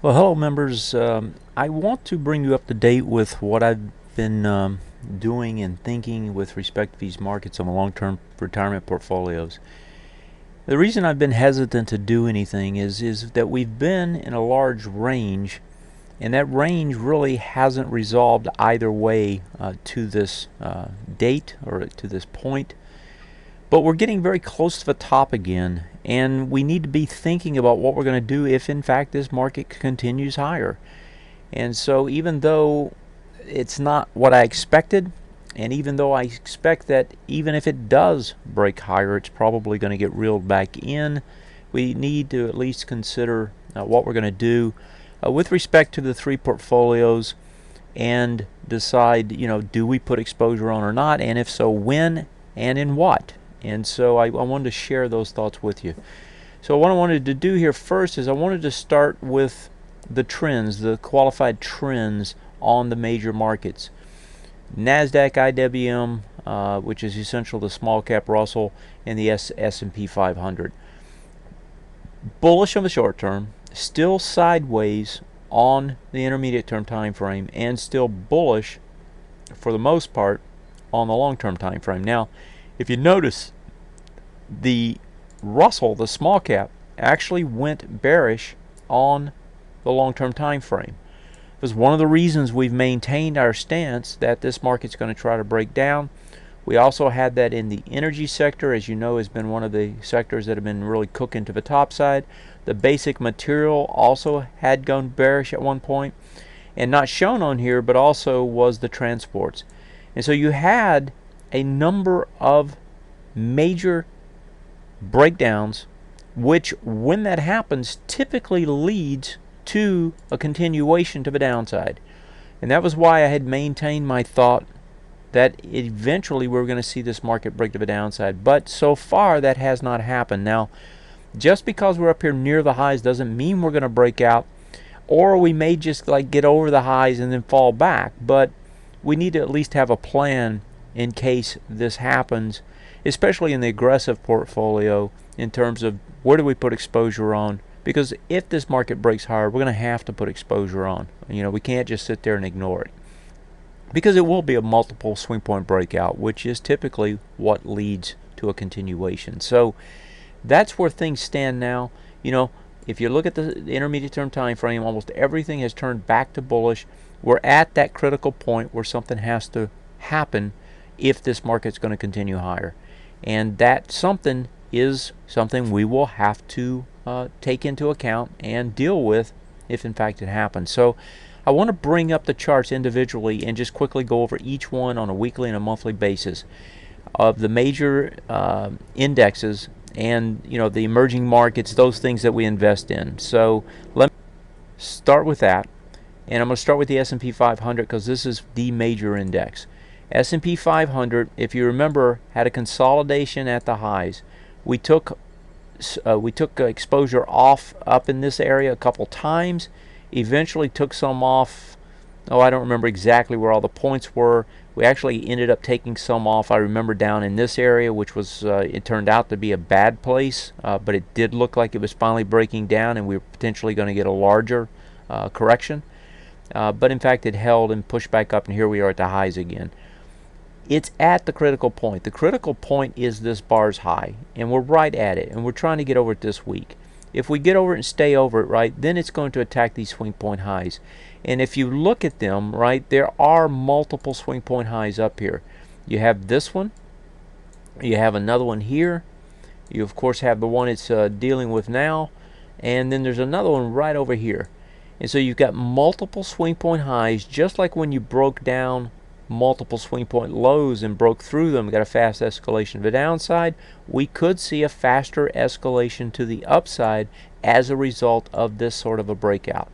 Well, hello, members. I want to bring you up to date with what I've been doing and thinking with respect to these markets on the long-term retirement portfolios. The reason I've been hesitant to do anything is that we've been in a large range, and that range really hasn't resolved either way to this date or to this point. But we're getting very close to the top again, and we need to be thinking about what we're going to do if, in fact, this market continues higher. And so, even though it's not what I expected, and even though I expect that even if it does break higher, it's probably going to get reeled back in, we need to at least consider what we're going to do with respect to the three portfolios and decide, do we put exposure on or not, and if so, when and in what. And so I wanted to share those thoughts with you. So what I wanted to do here first is I wanted to start with the trends, the qualified trends on the major markets. NASDAQ, IWM, which is essential the small cap Russell, and the S&P 500. Bullish on the short term, still sideways on the intermediate term time frame, and still bullish for the most part on the long term time frame. Now, if you notice, the Russell, the small cap, actually went bearish on the long-term time frame. It was one of the reasons we've maintained our stance that this market's going to try to break down. We also had that in the energy sector, as you know, has been one of the sectors that have been really cooking to the top side. The basic material also had gone bearish at one point, and not shown on here, but also was the transports. And so you had a number of major breakdowns, which, when that happens, typically leads to a continuation to the downside. And that was why I had maintained my thought that eventually we were going to see this market break to the downside. But so far, that has not happened. Now, just because we're up here near the highs doesn't mean we're going to break out, or we may just get over the highs and then fall back. But we need to at least have a plan in case this happens, especially in the aggressive portfolio, in terms of where do we put exposure on. Because if this market breaks higher, we're going to have to put exposure on. We can't just sit there and ignore it, because it will be a multiple swing point breakout, which is typically what leads to a continuation. So that's where things stand now. If you look at the intermediate term time frame, almost everything has turned back to bullish. We're at that critical point where something has to happen if this market's going to continue higher. And that something is something we will have to take into account and deal with if in fact it happens. So I want to bring up the charts individually and just quickly go over each one on a weekly and a monthly basis of the major indexes and the emerging markets, those things that we invest in. So let me start with that, and I'm going to start with the S&P 500 because this is the major index. S&P 500, if you remember, had a consolidation at the highs. We took exposure off up in this area a couple times. Eventually took some off. I don't remember exactly where all the points were. We actually ended up taking some off, I remember, down in this area, which was it turned out to be a bad place, but it did look like it was finally breaking down and we were potentially going to get a larger correction. But in fact it held and pushed back up, and here we are at the highs again. It's at the critical point. The critical point is this bar's high, and we're right at it, and we're trying to get over it this week. If we get over it and stay over it, right, then it's going to attack these swing point highs. And if you look at them, right, there are multiple swing point highs up here. You have this one. You have another one here. You, of course, have the one it's dealing with now. And then there's another one right over here. And so you've got multiple swing point highs, just like when you broke down multiple swing point lows and broke through them, got a fast escalation to the downside. We could see a faster escalation to the upside as a result of this sort of a breakout.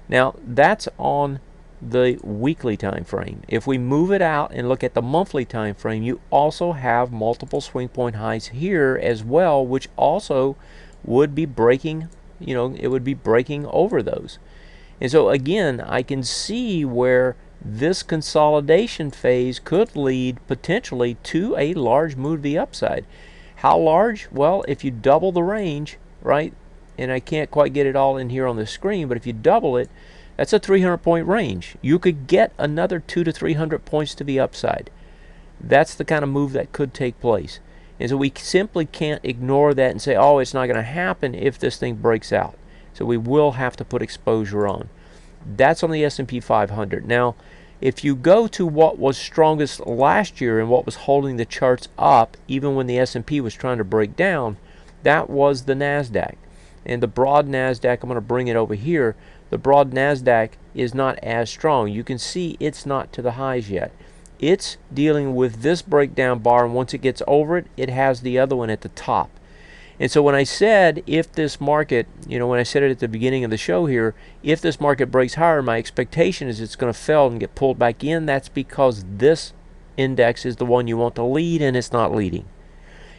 Now that's on the weekly time frame. If we move it out and look at the monthly time frame, you also have multiple swing point highs here as well, which also would be breaking, it would be breaking over those. And so again, I can see where this consolidation phase could lead potentially to a large move to the upside. How large? Well, if you double the range, right, and I can't quite get it all in here on the screen, but if you double it, that's a 300-point range. You could get another 200 to 300 points to the upside. That's the kind of move that could take place. And so we simply can't ignore that and say, oh, it's not going to happen if this thing breaks out. So we will have to put exposure on. That's on the S&P 500. Now, if you go to what was strongest last year and what was holding the charts up, even when the S&P was trying to break down, that was the NASDAQ. And the broad NASDAQ, I'm going to bring it over here, the broad NASDAQ is not as strong. You can see it's not to the highs yet. It's dealing with this breakdown bar, and once it gets over it, it has the other one at the top. And so when I said if this market, when I said it at the beginning of the show here, if this market breaks higher, my expectation is it's going to fail and get pulled back in. That's because this index is the one you want to lead, and it's not leading.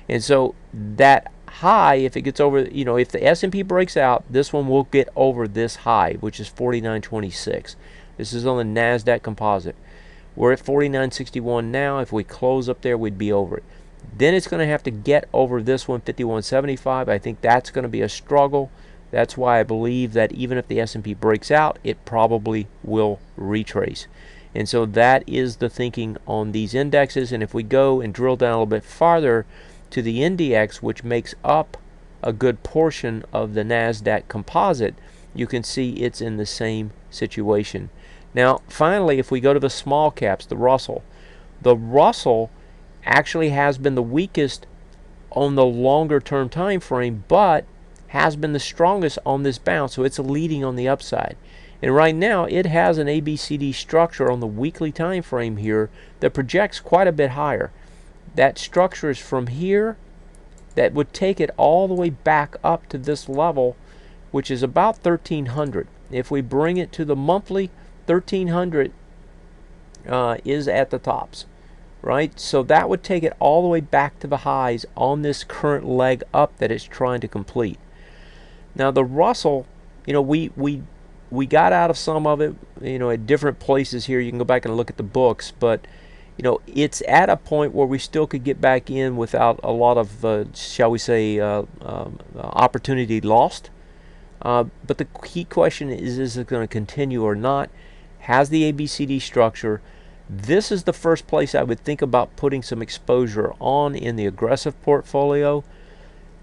And so that high, if it gets over, if the S&P breaks out, this one will get over this high, which is 49.26. This is on the NASDAQ composite. We're at 49.61 now. If we close up there, we'd be over it. Then it's going to have to get over this one, 51.75. I think that's going to be a struggle. That's why I believe that even if the S&P breaks out, it probably will retrace. And so that is the thinking on these indexes. And if we go and drill down a little bit farther to the NDX, which makes up a good portion of the NASDAQ composite, you can see it's in the same situation. Now, finally, if we go to the small caps, the Russell actually has been the weakest on the longer term time frame, but has been the strongest on this bounce, so it's leading on the upside. And right now, it has an ABCD structure on the weekly time frame here that projects quite a bit higher. That structure is from here, that would take it all the way back up to this level, which is about 1300. If we bring it to the monthly, 1300 is at the tops, right? So that would take it all the way back to the highs on this current leg up that it's trying to complete. Now the Russell, we got out of some of it, at different places here. You can go back and look at the books, but it's at a point where we still could get back in without a lot of, shall we say, opportunity lost. But the key question is it going to continue or not? Has the ABCD structure. This is the first place I would think about putting some exposure on in the aggressive portfolio.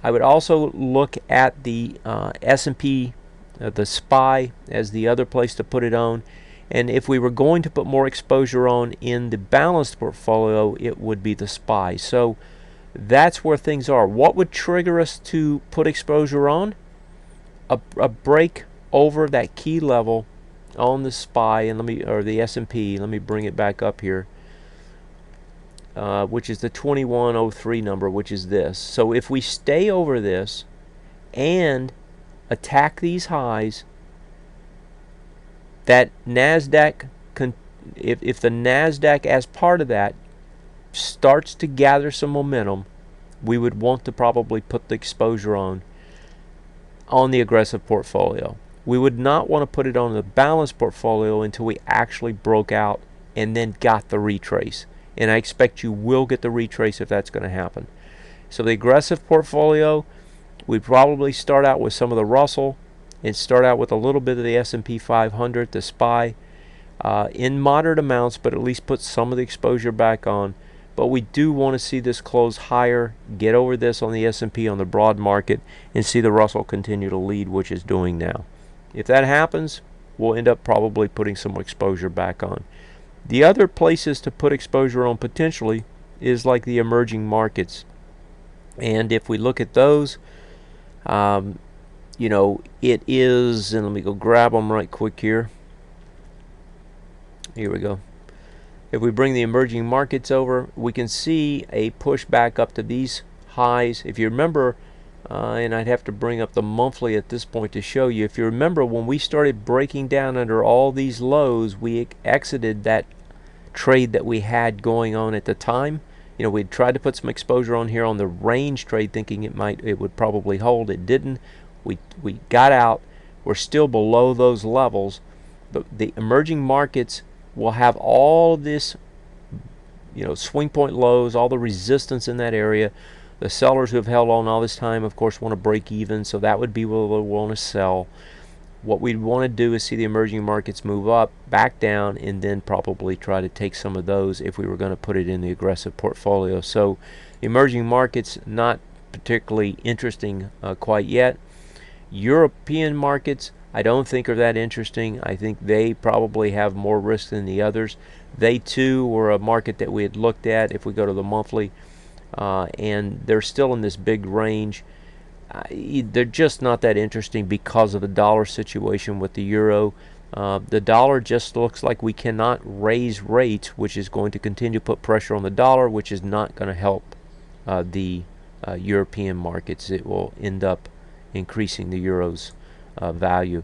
I would also look at the S&P, the SPY, as the other place to put it on. And if we were going to put more exposure on in the balanced portfolio, it would be the SPY. So that's where things are. What would trigger us to put exposure on? A break over that key level on the SPY and the S&P. Let me bring it back up here, which is the 2103 number, which is this. So if we stay over this and attack these highs, that NASDAQ, if the NASDAQ as part of that starts to gather some momentum, we would want to probably put the exposure on the aggressive portfolio. We would not want to put it on the balanced portfolio until we actually broke out and then got the retrace. And I expect you will get the retrace if that's going to happen. So the aggressive portfolio, we'd probably start out with some of the Russell and start out with a little bit of the S&P 500, the SPY, in moderate amounts, but at least put some of the exposure back on. But we do want to see this close higher, get over this on the S&P on the broad market, and see the Russell continue to lead, which it's doing now. If that happens, we'll end up probably putting some exposure back on. The other places to put exposure on potentially is like the emerging markets. And if we look at those, it is, and let me go grab them right quick here. Here we go. If we bring the emerging markets over, we can see a push back up to these highs. If you remember, and I'd have to bring up the monthly at this point to show you. If you remember, when we started breaking down under all these lows, we exited that trade that we had going on at the time. We'd tried to put some exposure on here on the range trade, thinking it would probably hold. It didn't. We got out. We're still below those levels, but the emerging markets will have all this, swing point lows, all the resistance in that area. The sellers who have held on all this time, of course, want to break even, so that would be where we'll want to sell. What we'd want to do is see the emerging markets move up, back down, and then probably try to take some of those if we were going to put it in the aggressive portfolio. So emerging markets, not particularly interesting quite yet. European markets, I don't think are that interesting. I think they probably have more risk than the others. They too were a market that we had looked at if we go to the monthly, and they're still in this big range. They're just not that interesting because of the dollar situation with the euro. The dollar just looks like we cannot raise rates, which is going to continue to put pressure on the dollar, which is not going to help the European markets. It will end up increasing the euro's value.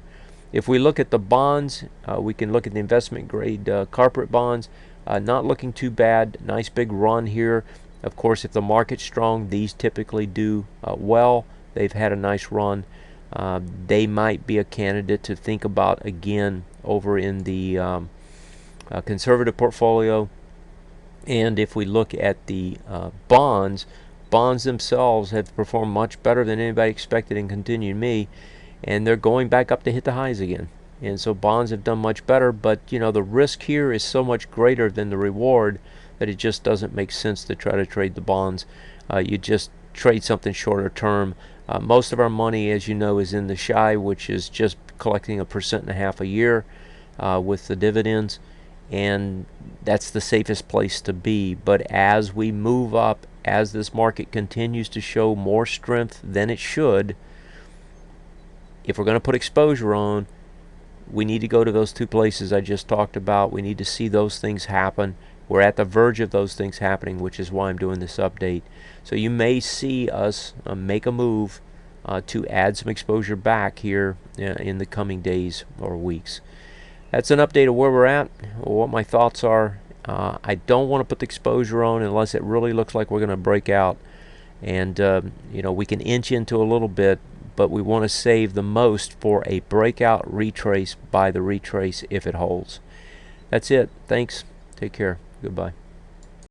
If we look at the bonds, we can look at the investment grade corporate bonds. Not looking too bad. Nice big run here. Of course, if the market's strong, these typically do well. They've had a nice run. They might be a candidate to think about again over in the conservative portfolio. And if we look at the bonds themselves have performed much better than anybody expected and continued me, and they're going back up to hit the highs again. And so bonds have done much better, but the risk here is so much greater than the reward that it just doesn't make sense to try to trade the bonds. You just trade something shorter term. Most of our money, as you know, is in the SHI, which is just collecting 1.5% a year with the dividends, and that's the safest place to be. But as we move up, as this market continues to show more strength than it should, if we're going to put exposure on, we need to go to those two places I just talked about. We need to see those things happen. We're at the verge of those things happening, which is why I'm doing this update. So you may see us make a move to add some exposure back here in the coming days or weeks. That's an update of where we're at, what my thoughts are. I don't want to put the exposure on unless it really looks like we're going to break out. And we can inch into a little bit, but we want to save the most for a breakout retrace by the retrace if it holds. That's it. Thanks. Take care. Goodbye.